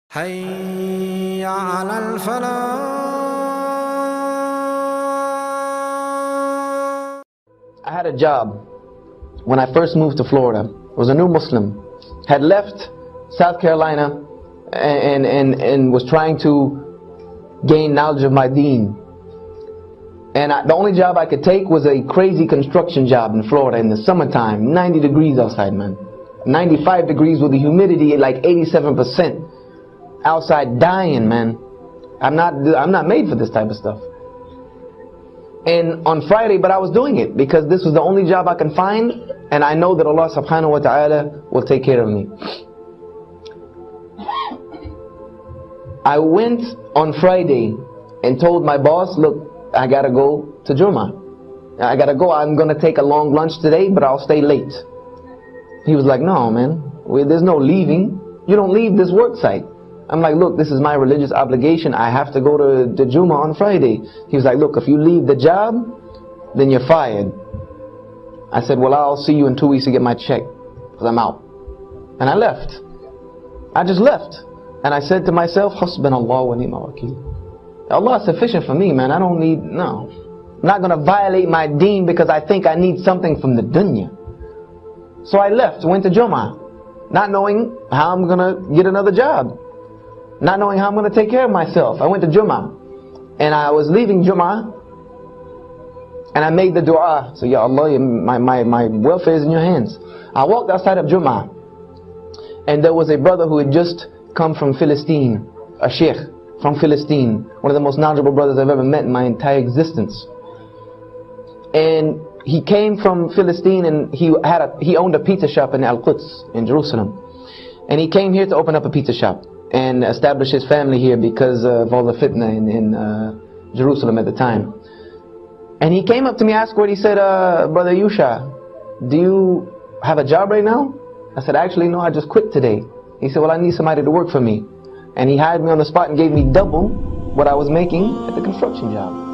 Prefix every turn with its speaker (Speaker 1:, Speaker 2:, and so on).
Speaker 1: حي على الفلاح.
Speaker 2: I had a job when I first moved to Florida. I was a new Muslim, had left South Carolina and was trying to gain knowledge of my deen. And the only job I could take was a crazy construction job in Florida in the summertime, 90 degrees outside, man. 95 degrees with the humidity at like 87%. Outside dying, man. I'm not made for this type of stuff. And on Friday, but I was doing it because this was the only job I can find, and I know that Allah subhanahu wa ta'ala will take care of me. I went on Friday and told my boss, look, I gotta go to Jummah. I gotta go. I'm gonna take a long lunch today, but I'll stay late. He was like, no, man, there's no leaving. You don't leave this work site. I'm like, look, this is my religious obligation. I have to go to the Jummah on Friday. He was like, look, if you leave the job, then you're fired. I said, well, I'll see you in 2 weeks to get my check, because I'm out. And I left. I just left. And I said to myself, Hasbunallah wa ni'mal wakeel. Allah is sufficient for me, man. I don't need, no. I'm not going to violate my deen because I think I need something from the dunya. So I left, went to Jummah, not knowing how I'm going to get another job. Not knowing how I'm going to take care of myself. I went to Jummah. And I was leaving Jummah. And I made the dua. So, Ya Allah, my welfare is in your hands. I walked outside of Jummah. And there was a brother who had just come from Philistine. A sheikh from Philistine. One of the most knowledgeable brothers I've ever met in my entire existence. And he came from Philistine and he owned a pizza shop in Al-Quds in Jerusalem. And he came here to open up a pizza shop and establish his family here because of all the fitna in Jerusalem at the time. And he came up to me, asked what he said, Brother Yusha, do you have a job right now? I said, actually, no, I just quit today. He said, well, I need somebody to work for me. And he hired me on the spot and gave me double what I was making at the construction job.